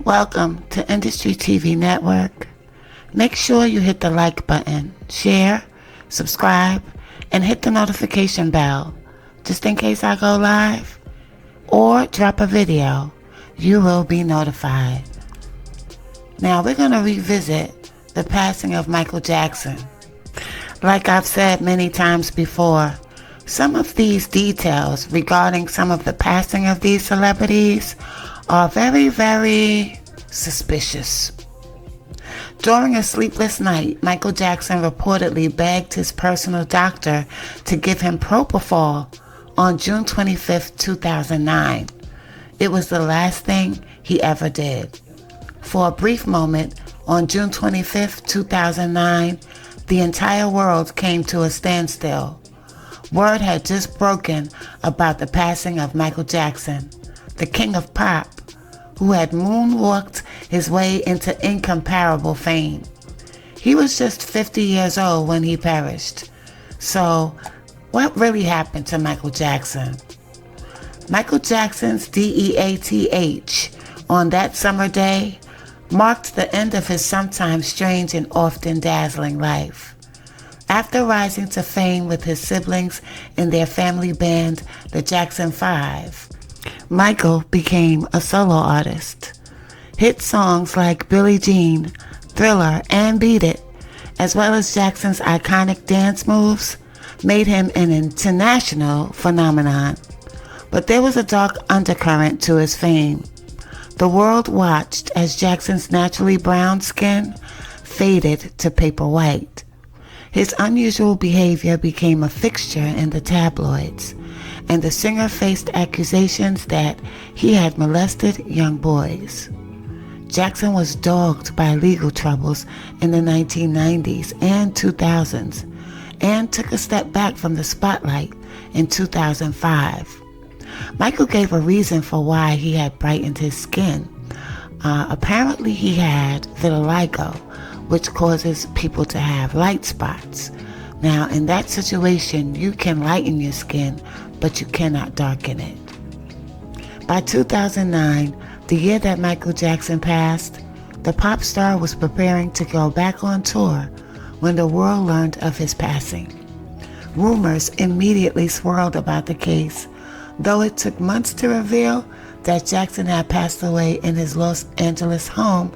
Welcome to Industry TV Network. Make sure you hit the like button, share, subscribe, and hit the notification bell just in case I go live or drop a video. You will be notified. Now we're going to revisit the passing of Michael Jackson. Like I've said many times before, some of these details regarding some of the passing of these celebrities are very, very suspicious. During a sleepless night, Michael Jackson reportedly begged his personal doctor to give him propofol on June 25, 2009. It was the last thing he ever did. For a brief moment, on June 25, 2009, the entire world came to a standstill. Word had just broken about the passing of Michael Jackson, the king of pop, who had moonwalked his way into incomparable fame. He was just 50 years old when he perished. So, what really happened to Michael Jackson? Michael Jackson's DEATH on that summer day marked the end of his sometimes strange and often dazzling life. After rising to fame with his siblings in their family band, the Jackson 5, Michael became a solo artist. Hit songs like Billie Jean, Thriller, and Beat It, as well as Jackson's iconic dance moves, made him an international phenomenon. But there was a dark undercurrent to his fame. The world watched as Jackson's naturally brown skin faded to paper white. His unusual behavior became a fixture in the tabloids, and the singer faced accusations that he had molested young boys. Jackson was dogged by legal troubles in the 1990s and 2000s, and took a step back from the spotlight in 2005. Michael gave a reason for why he had brightened his skin. Apparently he had vitiligo, which causes people to have light spots. Now, in that situation, you can lighten your skin, but you cannot darken it. By 2009, the year that Michael Jackson passed, the pop star was preparing to go back on tour when the world learned of his passing. Rumors immediately swirled about the case, though it took months to reveal that Jackson had passed away in his Los Angeles home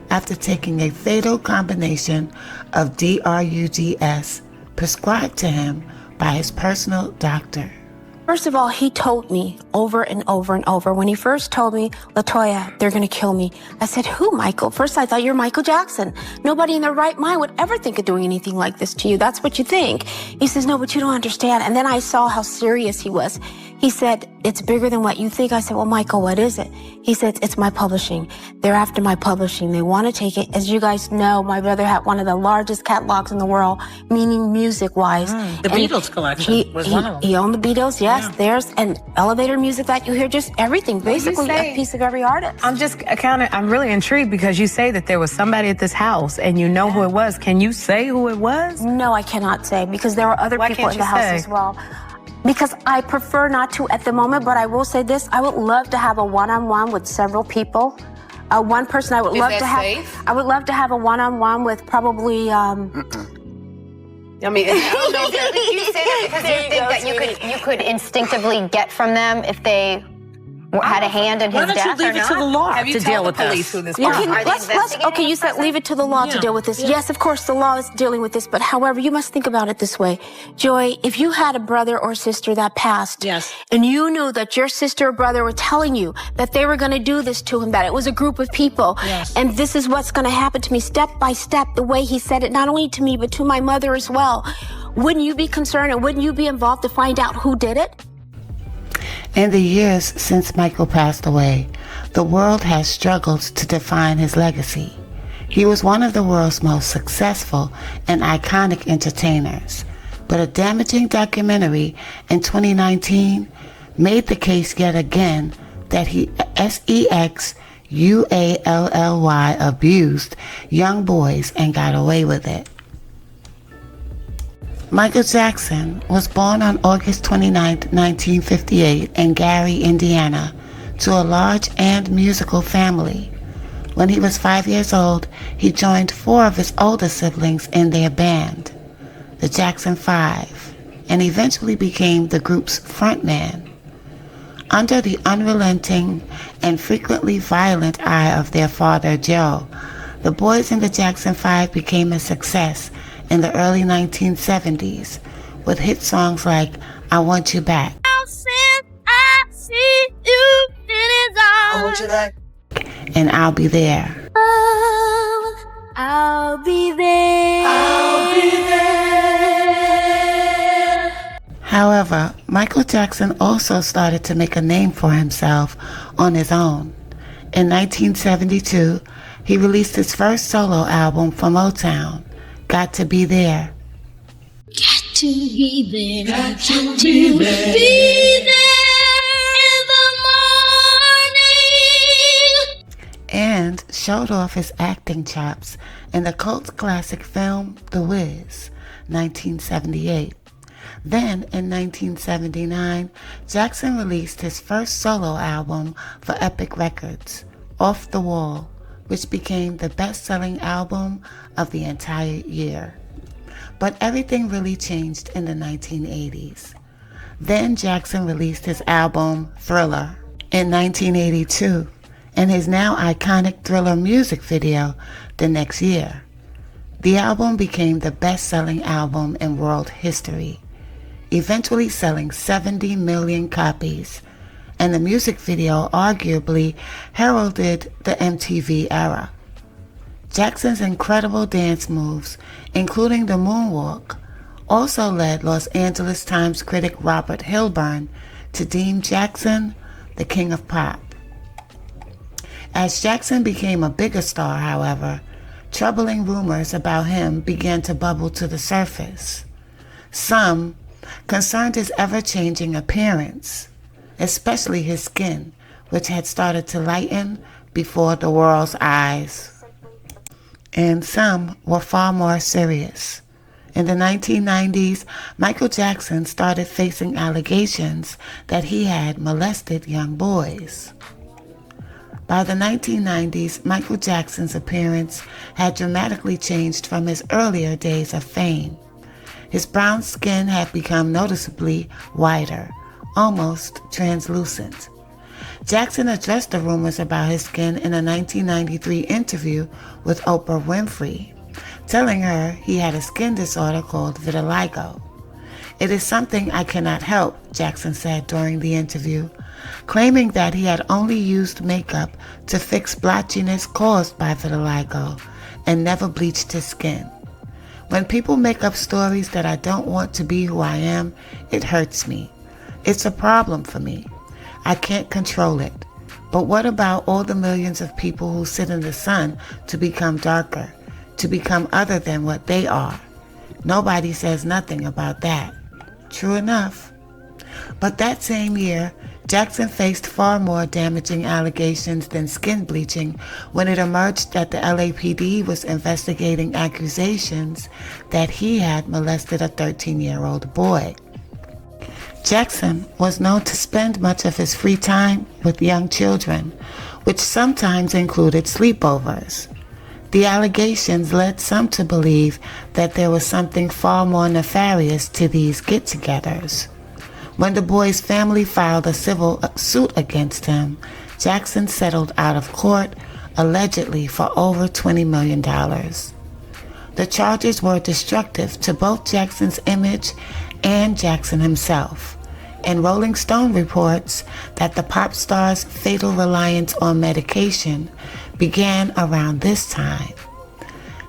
after taking a fatal combination of drugs prescribed to him by his personal doctor. First of all, he told me over and over and over. When he first told me, LaToya, they're going to kill me. I said, who, Michael? First, I thought you're Michael Jackson. Nobody in their right mind would ever think of doing anything like this to you. That's what you think. He says, no, but you don't understand. And then I saw how serious he was. He said, it's bigger than what you think. I said, well, Michael, what is it? He said, it's my publishing. They're after my publishing. They want to take it. As you guys know, my brother had one of the largest catalogs in the world, meaning music-wise. The Beatles collection was one of them. He owned the Beatles, yes. Yeah. There's an elevator music that you hear, just everything, basically a piece of every artist. I'm really intrigued because you say that there was somebody at this house and you know who it was. Can you say who it was? No, I cannot say because there were other people in the house as well. Because I prefer not to at the moment, but I will say this, I would love to have a one-on-one with several people. One person I would love to have. Safe? I would love to have a one-on-one with probably I mean, I don't know if you say that because you think that you could instinctively get from them if they had a hand in his death. Why don't you leave it to the law to deal with this? Okay, you said leave it to the law to deal with this. Yeah. Yes, of course, the law is dealing with this, but however, you must think about it this way. Joy, if you had a brother or sister that passed, and you knew that your sister or brother were telling you that they were going to do this to him, that it was a group of people, and this is what's going to happen to me step by step, the way he said it, not only to me, but to my mother as well, wouldn't you be concerned and wouldn't you be involved to find out who did it? In the years since Michael passed away, the world has struggled to define his legacy. He was one of the world's most successful and iconic entertainers, but a damaging documentary in 2019 made the case yet again that he sexually abused young boys and got away with it. Michael Jackson was born on August 29, 1958 in Gary, Indiana, to a large and musical family. When he was 5 years old, he joined 4 of his older siblings in their band, the Jackson 5, and eventually became the group's frontman. Under the unrelenting and frequently violent eye of their father, Joe, the boys in the Jackson 5 became a success in the early 1970s with hit songs like I Want You Back. I see you in his arms. I want you back. And I'll Be There. Oh, I'll be there. I'll be there. However, Michael Jackson also started to make a name for himself on his own. In 1972, he released his first solo album for Motown, Got to Be There. Got to be there. Got to be there. Be there in the morning. And showed off his acting chops in the cult classic film The Wiz, 1978. Then, in 1979, Jackson released his first solo album for Epic Records, Off the Wall, which became the best-selling album of the entire year. But everything really changed in the 1980s. Then Jackson released his album Thriller in 1982, and his now iconic Thriller music video the next year. The album became the best-selling album in world history, eventually selling 70 million copies, and the music video arguably heralded the MTV era. Jackson's incredible dance moves, including the moonwalk, also led Los Angeles Times critic Robert Hilburn to deem Jackson the king of pop. As Jackson became a bigger star, however, troubling rumors about him began to bubble to the surface. Some concerned his ever-changing appearance, especially his skin, which had started to lighten before the world's eyes. And some were far more serious. In the 1990s, Michael Jackson started facing allegations that he had molested young boys. By the 1990s, Michael Jackson's appearance had dramatically changed from his earlier days of fame. His brown skin had become noticeably whiter, almost translucent. Jackson addressed the rumors about his skin in a 1993 interview with Oprah Winfrey, telling her he had a skin disorder called vitiligo. "It is something I cannot help," Jackson said during the interview, claiming that he had only used makeup to fix blotchiness caused by vitiligo and never bleached his skin. "When people make up stories that I don't want to be who I am, it hurts me. It's a problem for me. I can't control it. But what about all the millions of people who sit in the sun to become darker, to become other than what they are? Nobody says nothing about that." True enough. But that same year, Jackson faced far more damaging allegations than skin bleaching when it emerged that the LAPD was investigating accusations that he had molested a 13-year-old boy. Jackson was known to spend much of his free time with young children, which sometimes included sleepovers. The allegations led some to believe that there was something far more nefarious to these get-togethers. When the boy's family filed a civil suit against him, Jackson settled out of court, allegedly for over $20 million. The charges were destructive to both Jackson's image and Jackson himself, and Rolling Stone reports that the pop star's fatal reliance on medication began around this time.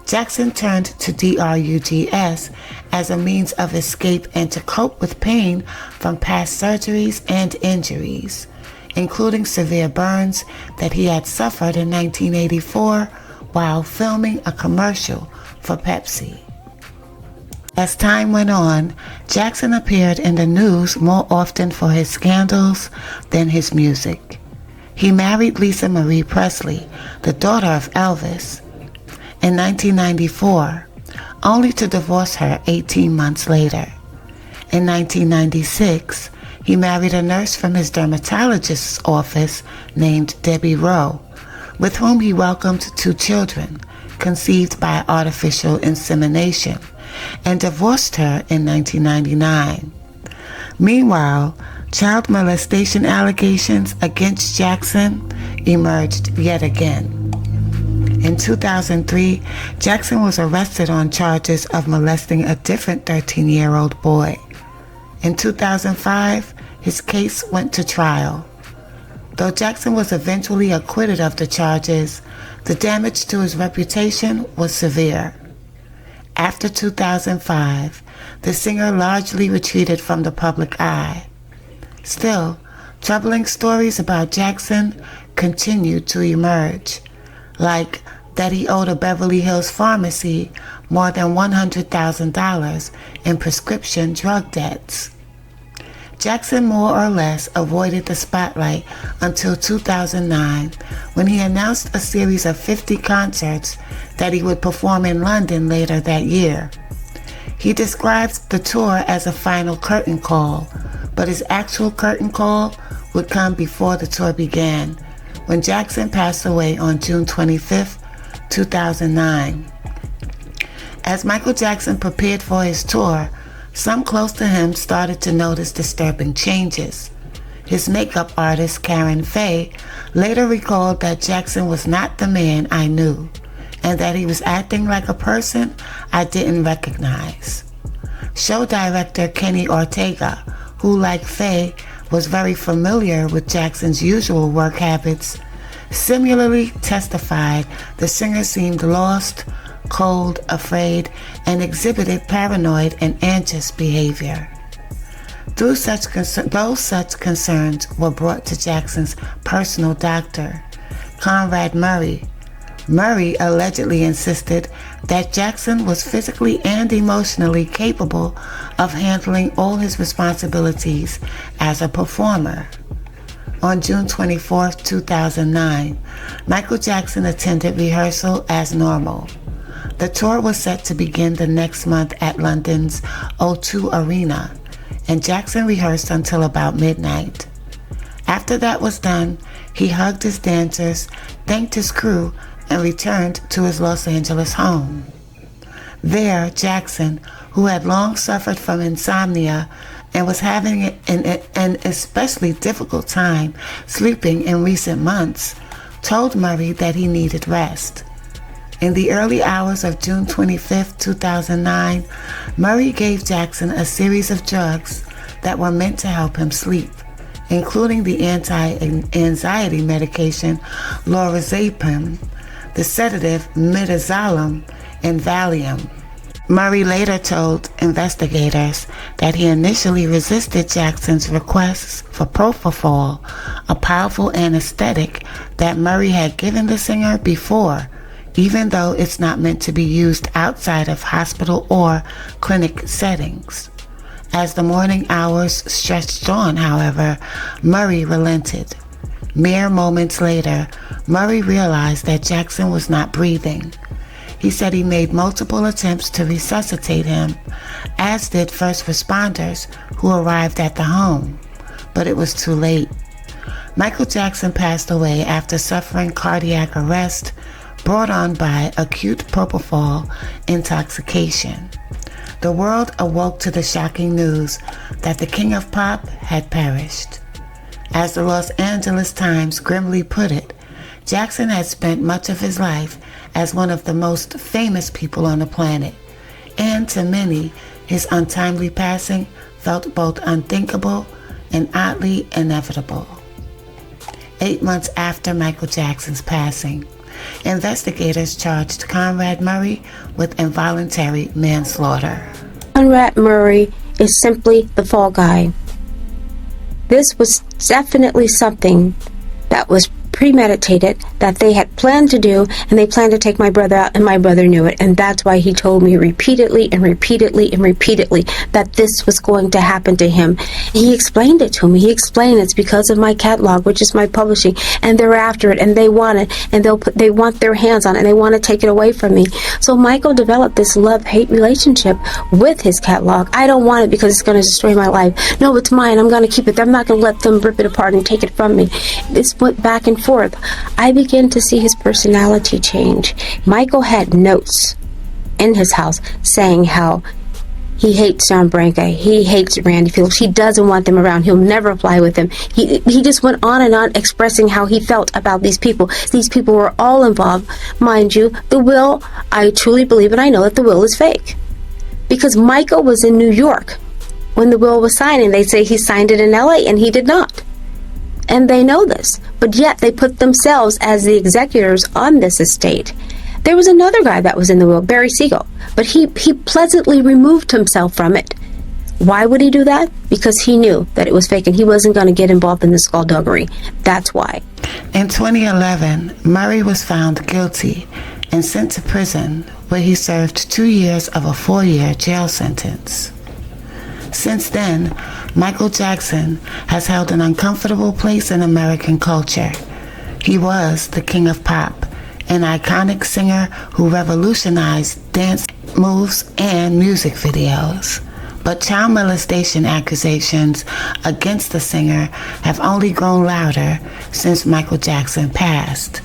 Jackson turned to drugs as a means of escape and to cope with pain from past surgeries and injuries, including severe burns that he had suffered in 1984 while filming a commercial for Pepsi. As time went on, Jackson appeared in the news more often for his scandals than his music. He married Lisa Marie Presley, the daughter of Elvis, in 1994, only to divorce her 18 months later. In 1996, he married a nurse from his dermatologist's office named Debbie Rowe, with whom he welcomed 2 children, conceived by artificial insemination, and divorced her in 1999. Meanwhile, child molestation allegations against Jackson emerged yet again. In 2003, Jackson was arrested on charges of molesting a different 13-year-old boy. In 2005, his case went to trial. Though Jackson was eventually acquitted of the charges, the damage to his reputation was severe. After 2005, the singer largely retreated from the public eye. Still, troubling stories about Jackson continued to emerge, like that he owed a Beverly Hills pharmacy more than $100,000 in prescription drug debts. Jackson more or less avoided the spotlight until 2009, when he announced a series of 50 concerts that he would perform in London later that year. He describes the tour as a final curtain call, but his actual curtain call would come before the tour began, when Jackson passed away on June 25, 2009. As Michael Jackson prepared for his tour, some close to him started to notice disturbing changes. His makeup artist, Karen Faye, later recalled that Jackson was not the man I knew, and that he was acting like a person I didn't recognize. Show director Kenny Ortega, who, like Faye, was very familiar with Jackson's usual work habits, similarly testified the singer seemed lost, cold, afraid, and exhibited paranoid and anxious behavior. Though such concerns were brought to Jackson's personal doctor, Conrad Murray, Murray allegedly insisted that Jackson was physically and emotionally capable of handling all his responsibilities as a performer. On June 24, 2009, Michael Jackson attended rehearsal as normal. The tour was set to begin the next month at London's O2 Arena, and Jackson rehearsed until about midnight. After that was done, he hugged his dancers, thanked his crew, and returned to his Los Angeles home. There, Jackson, who had long suffered from insomnia and was having an especially difficult time sleeping in recent months, told Murray that he needed rest. In the early hours of June 25, 2009, Murray gave Jackson a series of drugs that were meant to help him sleep, including the anti-anxiety medication lorazepam, the sedative midazolam, and Valium. Murray later told investigators that he initially resisted Jackson's requests for propofol, a powerful anesthetic that Murray had given the singer before, even though it's not meant to be used outside of hospital or clinic settings. As the morning hours stretched on, however, Murray relented. Mere moments later, Murray realized that Jackson was not breathing. He said he made multiple attempts to resuscitate him, as did first responders who arrived at the home, but it was too late. Michael Jackson passed away after suffering cardiac arrest brought on by acute propofol intoxication. The world awoke to the shocking news that the king of pop had perished. As the Los Angeles Times grimly put it, Jackson had spent much of his life as one of the most famous people on the planet, and to many, his untimely passing felt both unthinkable and oddly inevitable. 8 months after Michael Jackson's passing, investigators charged Conrad Murray with involuntary manslaughter. Conrad Murray is simply the fall guy. This was definitely something that was premeditated, that they had planned to do, and they planned to take my brother out, and my brother knew it, and that's why he told me repeatedly and repeatedly and repeatedly that this was going to happen to him. He explained it to me. He explained it's because of my catalog, which is my publishing, and they're after it, and they want it, and they want their hands on it, and they want to take it away from me. So Michael developed this love-hate relationship with his catalog. I don't want it because it's going to destroy my life. No, it's mine. I'm going to keep it. I'm not going to let them rip it apart and take it from me. This went back and forth. I became begin to see his personality change. Michael had notes in his house saying how he hates John Branca, he hates Randy Phillips, he doesn't want them around, he'll never fly with them. He just went on and on expressing how he felt about these people. These people were all involved. Mind you, the will, I truly believe and I know that the will is fake. Because Michael was in New York when the will was signed, and they say he signed it in LA, and he did not. And they know this, but yet they put themselves as the executors on this estate. There was another guy that was in the will, Barry Siegel, but he pleasantly removed himself from it. Why would he do that? Because he knew that it was fake and he wasn't going to get involved in the skullduggery. That's why. In 2011, Murray was found guilty and sent to prison, where he served 2 years of a 4-year jail sentence. Since then, Michael Jackson has held an uncomfortable place in American culture. He was the king of pop, an iconic singer who revolutionized dance moves and music videos. But child molestation accusations against the singer have only grown louder since Michael Jackson passed.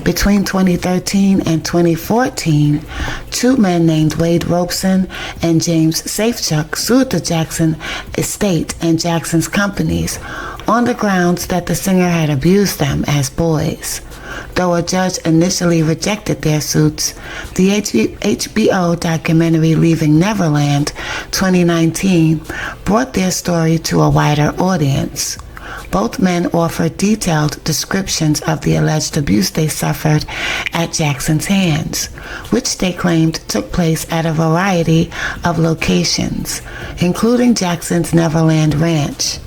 Between 2013 and 2014, two men named Wade Robeson and James Safechuck sued the Jackson estate and Jackson's companies on the grounds that the singer had abused them as boys. Though a judge initially rejected their suits, the HBO documentary Leaving Neverland 2019 brought their story to a wider audience. Both men offered detailed descriptions of the alleged abuse they suffered at Jackson's hands, which they claimed took place at a variety of locations, including Jackson's Neverland Ranch.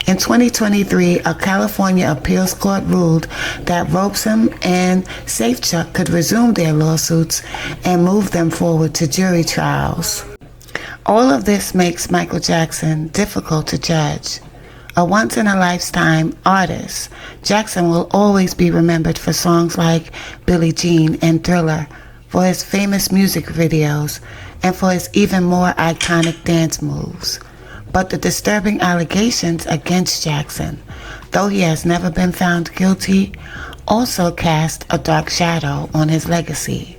In 2023, a California appeals court ruled that Robeson and Safechuck could resume their lawsuits and move them forward to jury trials. All of this makes Michael Jackson difficult to judge. A once-in-a-lifetime artist, Jackson will always be remembered for songs like Billie Jean and Thriller, for his famous music videos, and for his even more iconic dance moves. But the disturbing allegations against Jackson, though he has never been found guilty, also cast a dark shadow on his legacy.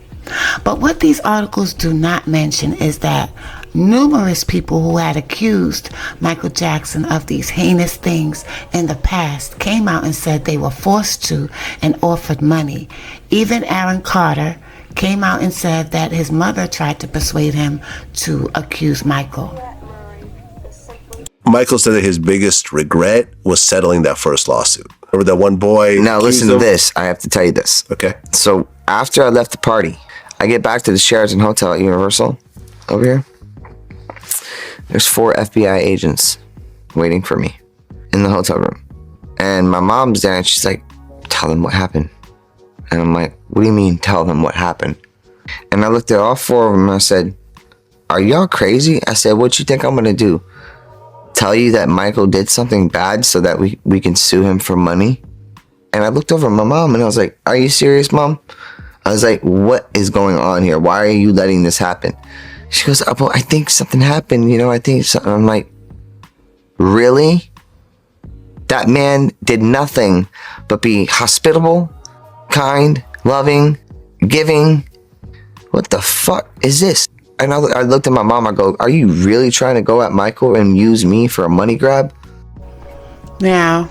But what these articles do not mention is that numerous people who had accused Michael Jackson of these heinous things in the past came out and said they were forced to and offered money. Even Aaron Carter came out and said that his mother tried to persuade him to accuse Michael. Michael said that his biggest regret was settling that first lawsuit. Remember that one boy? Now listen to this. I have to tell you this. Okay. So after I left the party, I get back to the Sheraton Hotel at Universal over here. There's 4 FBI agents waiting for me in the hotel room. And my mom's there and she's like, tell them what happened. And I'm like, what do you mean tell them what happened? And I looked at all 4 of them and I said, are y'all crazy? I said, what you think I'm gonna do? Tell you that Michael did something bad so that we can sue him for money? And I looked over at my mom and I was like, are you serious, Mom? I was like, what is going on here? Why are you letting this happen? She goes, oh, well, I think something happened, I think something. I'm like, really? That man did nothing but be hospitable, kind, loving, giving. What the fuck is this? And I looked at my mom, I go, are you really trying to go at Michael and use me for a money grab? Now,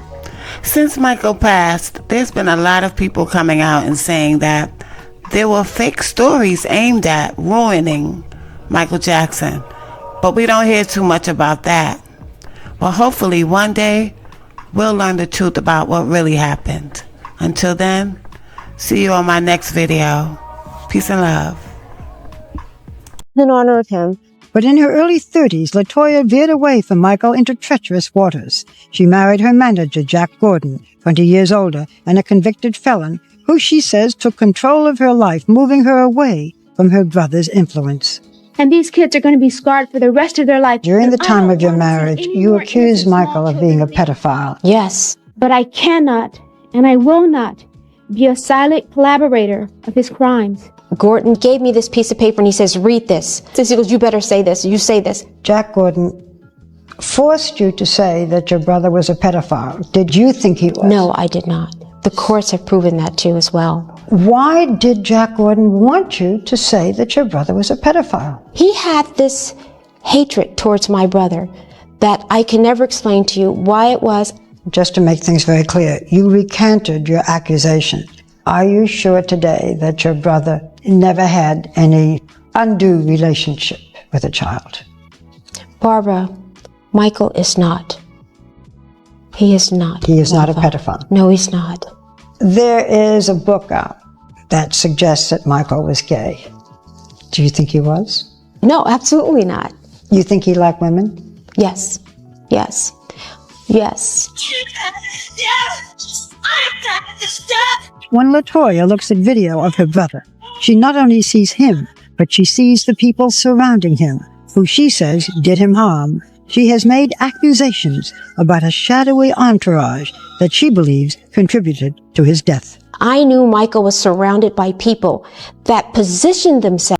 since Michael passed, there's been a lot of people coming out and saying that there were fake stories aimed at ruining Michael Jackson, but we don't hear too much about that. Well, hopefully one day we'll learn the truth about what really happened. Until then, see you on my next video. Peace and love. In honor of him. But in her early 30s, LaToya veered away from Michael into treacherous waters. She married her manager, Jack Gordon, 20 years older, and a convicted felon, who she says took control of her life, moving her away from her brother's influence. And these kids are going to be scarred for the rest of their life. During the time of your marriage, you accused Michael of being a pedophile. Yes. But I cannot, and I will not, be a silent collaborator of his crimes. Gordon gave me this piece of paper and he says, read this. He goes, you better say this. You say this. Jack Gordon forced you to say that your brother was a pedophile. Did you think he was? No, I did not. The courts have proven that too as well. Why did Jack Gordon want you to say that your brother was a pedophile? He had this hatred towards my brother that I can never explain to you why it was. Just to make things very clear, you recanted your accusation. Are you sure today that your brother never had any undue relationship with a child? Barbara, Michael is not. He is not. He is not a pedophile. No, he's not. There is a book out that suggests that Michael was gay. Do you think he was? No, absolutely not. You think he liked women? Yes. Yes. Yes. When LaToya looks at video of her brother, she not only sees him, but she sees the people surrounding him, who she says did him harm. She has made accusations about a shadowy entourage that she believes contributed to his death. I knew Michael was surrounded by people that positioned themselves